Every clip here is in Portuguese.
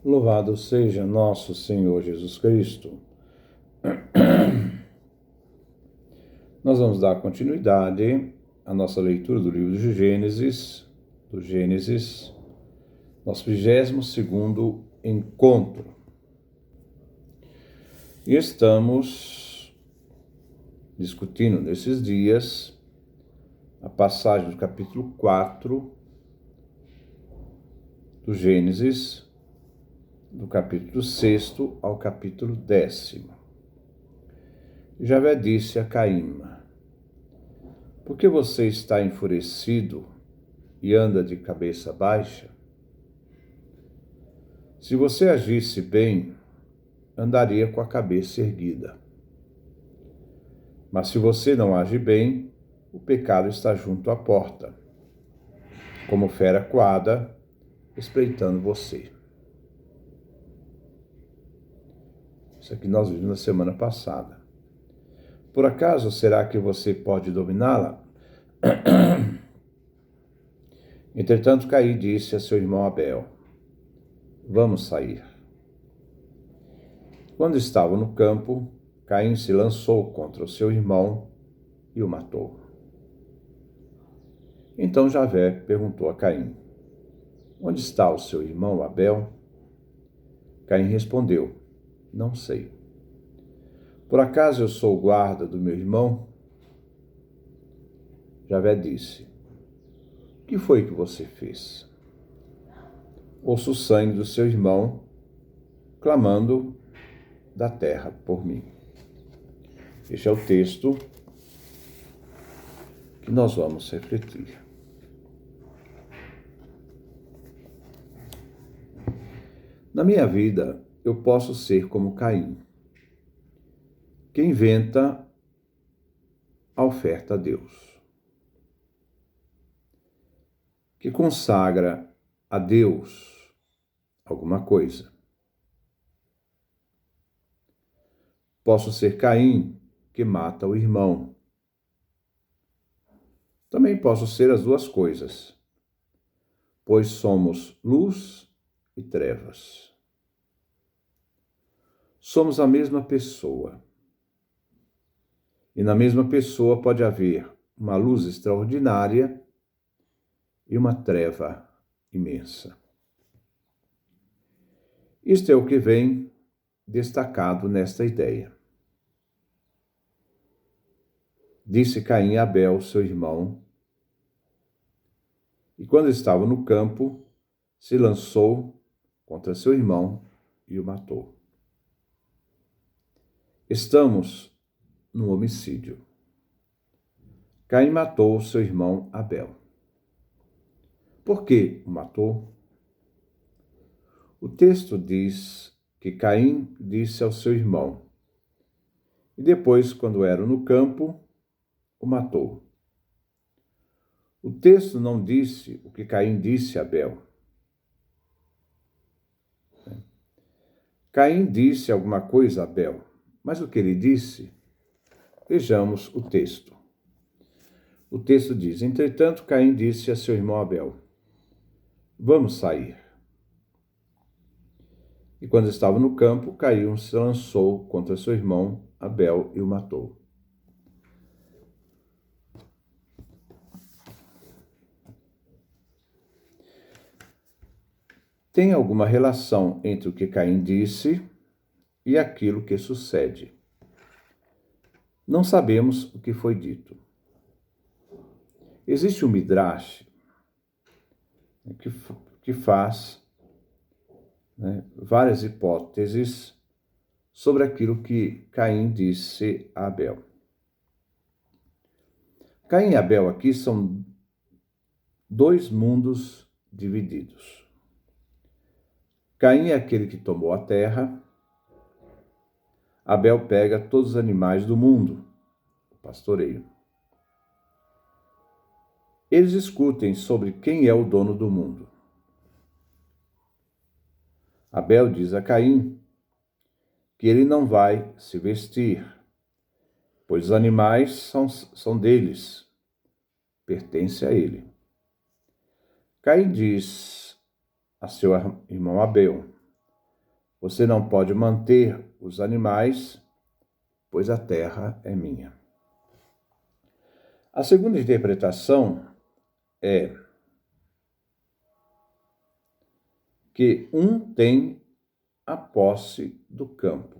Louvado seja nosso Senhor Jesus Cristo. Nós vamos dar continuidade à nossa leitura do livro de Gênesis, nosso 22º encontro. E estamos discutindo nesses dias a passagem do capítulo 4 do Gênesis, do capítulo 6 ao capítulo 10. Javé disse a Caim: por que você está enfurecido e anda de cabeça baixa? Se você agisse bem, andaria com a cabeça erguida. Mas se você não age bem, o pecado está junto à porta, como fera coada, espreitando você. Isso aqui nós vimos na semana passada. Por acaso, será que você pode dominá-la? Entretanto, Caim disse a seu irmão Abel: vamos sair. Quando estavam no campo, Caim se lançou contra o seu irmão e o matou. Então Javé perguntou a Caim: onde está o seu irmão Abel? Caim respondeu: não sei. Por acaso eu sou o guarda do meu irmão? Javé disse: o que foi que você fez? Ouço o sangue do seu irmão clamando da terra por mim. Este é o texto que nós vamos refletir. Na minha vida, eu posso ser como Caim, que inventa a oferta a Deus, que consagra a Deus alguma coisa. Posso ser Caim, que mata o irmão. Também posso ser as duas coisas, pois somos luz e trevas. Somos a mesma pessoa. E na mesma pessoa pode haver uma luz extraordinária e uma treva imensa. Isto é o que vem destacado nesta ideia. Disse Caim a Abel, seu irmão, e quando estava no campo, se lançou contra seu irmão e o matou. Estamos no homicídio. Caim matou seu irmão Abel. Por que o matou? O texto diz que Caim disse ao seu irmão, e depois, quando eram no campo, o matou. O texto não disse o que Caim disse a Abel. Caim disse alguma coisa a Abel, mas o que ele disse? Vejamos o texto. O texto diz: entretanto, Caim disse a seu irmão Abel: vamos sair. E quando estava no campo, Caim se lançou contra seu irmão Abel e o matou. Tem alguma relação entre o que Caim disse e aquilo que sucede. Não sabemos o que foi dito. Existe um Midrash que faz várias hipóteses sobre aquilo que Caim disse a Abel. Caim e Abel aqui são dois mundos divididos. Caim é aquele que tomou a terra. Abel pega todos os animais do mundo, o pastoreio. Eles discutem sobre quem é o dono do mundo. Abel diz a Caim que ele não vai se vestir, pois os animais são deles, pertencem a ele. Caim diz a seu irmão Abel: Você não pode manter os animais, pois a terra é minha. A segunda interpretação é que um tem a posse do campo,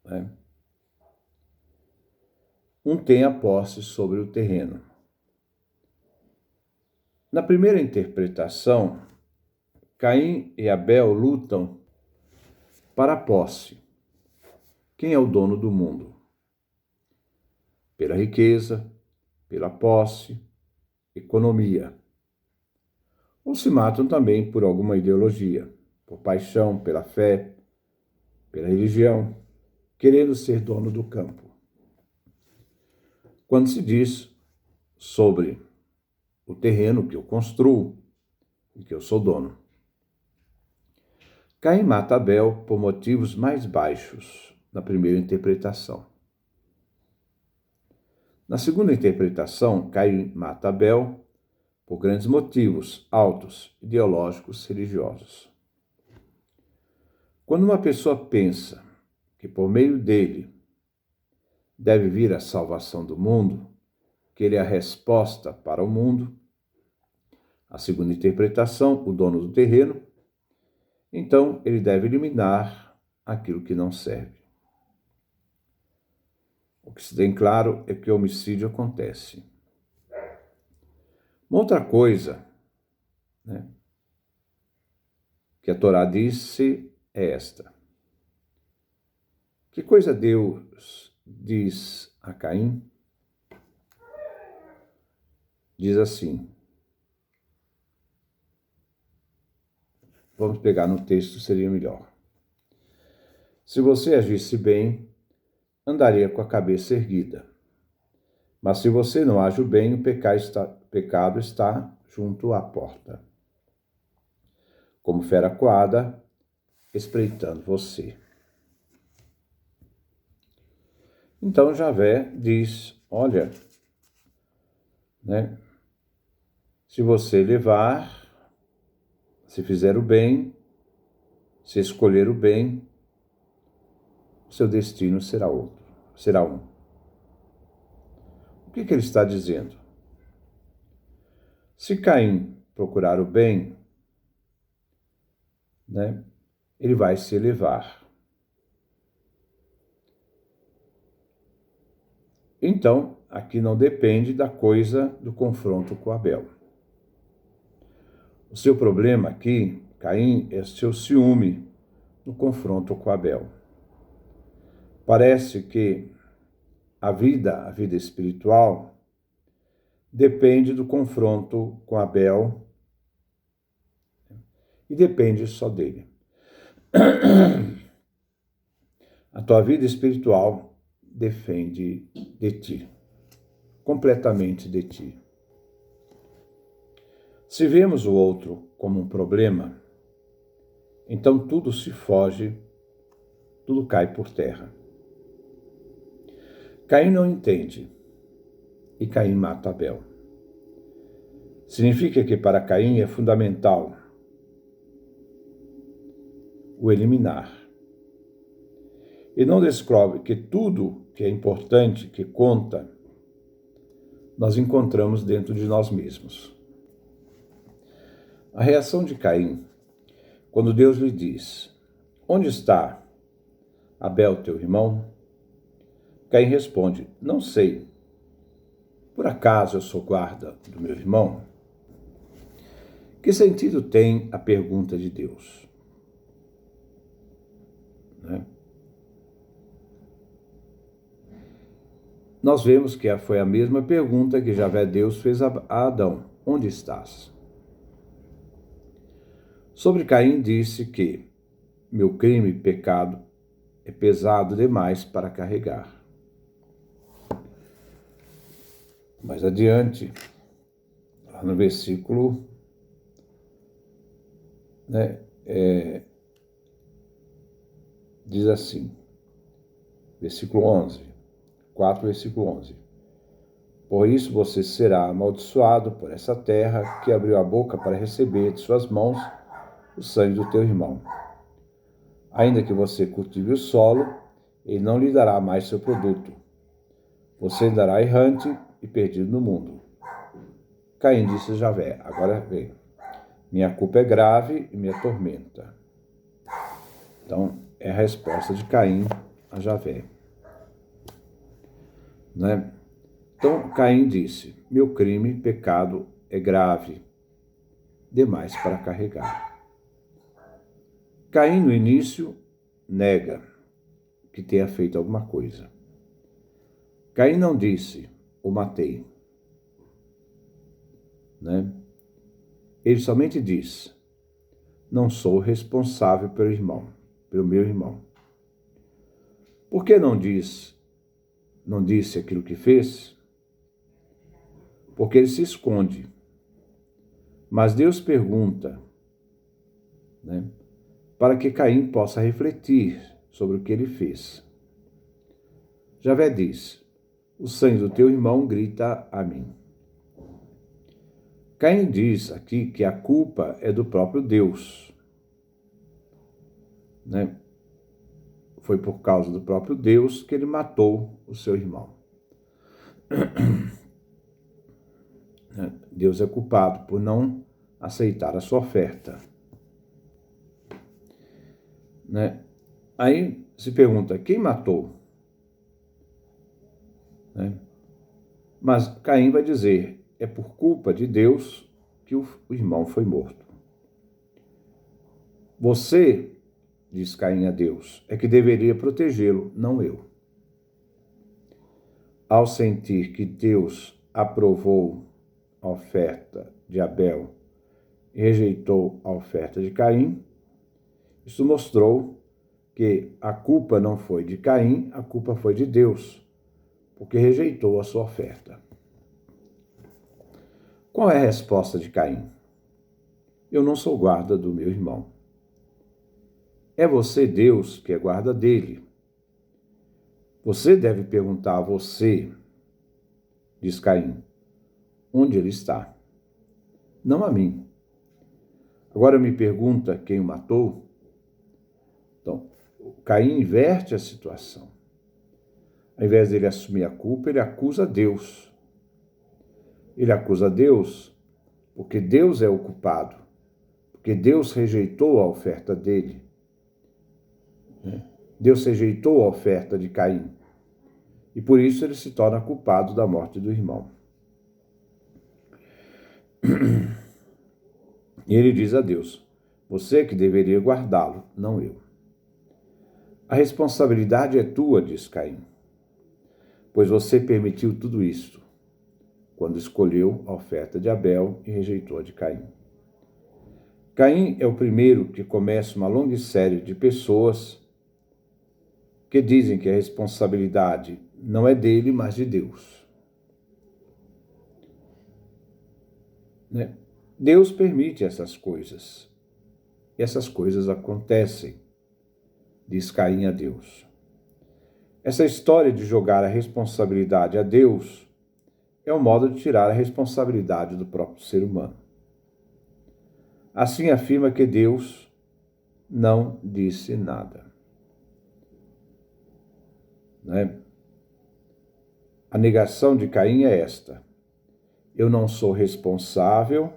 né? Um tem a posse sobre o terreno. Na primeira interpretação, Caim e Abel lutam para a posse. Quem é o dono do mundo? Pela riqueza, pela posse, economia. Ou se matam também por alguma ideologia, por paixão, pela fé, pela religião, querendo ser dono do campo. Quando se diz sobre o terreno que eu construo e que eu sou dono. Caim mata Abel por motivos mais baixos na primeira interpretação. Na segunda interpretação, Caim mata Abel por grandes motivos altos, ideológicos, religiosos. Quando uma pessoa pensa que por meio dele deve vir a salvação do mundo, que ele é a resposta para o mundo, a segunda interpretação, o dono do terreno, então ele deve eliminar aquilo que não serve. O que se tem claro é que o homicídio acontece. Uma outra coisa, né, que a Torá disse é esta. Que coisa Deus diz a Caim? Diz assim. Vamos pegar no texto, seria melhor. Se você agisse bem, andaria com a cabeça erguida. Mas se você não age bem, o pecado está junto à porta, como fera coada, espreitando você. Então Javé diz, olha, né, se você levar, se fizer o bem, se escolher o bem, seu destino será outro, será um. O que ele está dizendo? Se Caim procurar o bem, né, ele vai se elevar. Então, aqui não depende da coisa do confronto com Abel. O seu problema aqui, Caim, é seu ciúme no confronto com Abel. Parece que a vida espiritual, depende do confronto com Abel e depende só dele. A tua vida espiritual depende de ti, completamente de ti. Se vemos o outro como um problema, então tudo se foge, tudo cai por terra. Caim não entende, e Caim mata Abel. Significa que para Caim é fundamental o eliminar. E não descobre que tudo que é importante, que conta, nós encontramos dentro de nós mesmos. A reação de Caim, quando Deus lhe diz, onde está Abel, teu irmão? Caim responde, não sei. Por acaso eu sou guarda do meu irmão? Que sentido tem a pergunta de Deus? Né? Nós vemos que foi a mesma pergunta que Javé Deus fez a Adão. Onde estás? Sobre Caim disse que meu crime e pecado é pesado demais para carregar. Mais adiante, lá no versículo, né, diz assim, versículo 11, 4, versículo 11. Por isso você será amaldiçoado por essa terra que abriu a boca para receber de suas mãos o sangue do teu irmão. Ainda que você cultive o solo, ele não lhe dará mais seu produto. Você dará errante e perdido no mundo. Caim disse a Javé, agora vem, minha culpa é grave e me atormenta. Então, é a resposta de Caim a Javé. Né? Então, Caim disse, meu crime, pecado é grave, demais para carregar. Caim, no início, nega que tenha feito alguma coisa. Caim não disse, o matei. Né? Ele somente diz, não sou responsável pelo meu irmão. Por que não disse aquilo que fez? Porque ele se esconde. Mas Deus pergunta, né, para que Caim possa refletir sobre o que ele fez. Javé diz, o sangue do teu irmão grita a mim. Caim diz aqui que a culpa é do próprio Deus. Né? Foi por causa do próprio Deus que ele matou o seu irmão. Deus é culpado por não aceitar a sua oferta. Né? Aí se pergunta, quem matou? Né? Mas Caim vai dizer, é por culpa de Deus que o irmão foi morto. Você, diz Caim a Deus, é que deveria protegê-lo, não eu. Ao sentir que Deus aprovou a oferta de Abel e rejeitou a oferta de Caim, isso mostrou que a culpa não foi de Caim, a culpa foi de Deus, porque rejeitou a sua oferta. Qual é a resposta de Caim? Eu não sou guarda do meu irmão. É você, Deus, que é guarda dele. Você deve perguntar a você, diz Caim, onde ele está? Não a mim. Agora me pergunta quem o matou? Então, Caim inverte a situação. Ao invés dele assumir a culpa, ele acusa Deus. Ele acusa Deus porque Deus é o culpado, porque Deus rejeitou a oferta dele. Deus rejeitou a oferta de Caim. E por isso ele se torna culpado da morte do irmão. E ele diz a Deus, você que deveria guardá-lo, não eu. A responsabilidade é tua, diz Caim, pois você permitiu tudo isto, quando escolheu a oferta de Abel e rejeitou a de Caim. Caim é o primeiro que começa uma longa série de pessoas que dizem que a responsabilidade não é dele, mas de Deus. Né? Deus permite essas coisas. E essas coisas acontecem, diz Caim a Deus. Essa história de jogar a responsabilidade a Deus é um modo de tirar a responsabilidade do próprio ser humano. Assim afirma que Deus não disse nada. Né? A negação de Caim é esta: eu não sou responsável,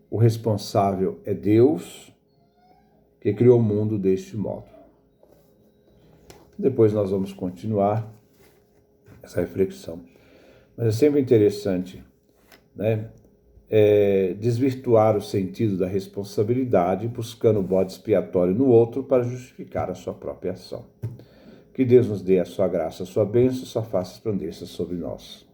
o responsável é Deus, que criou o mundo deste modo. Depois nós vamos continuar essa reflexão. Mas é sempre interessante, né, desvirtuar o sentido da responsabilidade, buscando o bode expiatório no outro para justificar a sua própria ação. Que Deus nos dê a sua graça, a sua bênção, a sua face resplandeça sobre nós.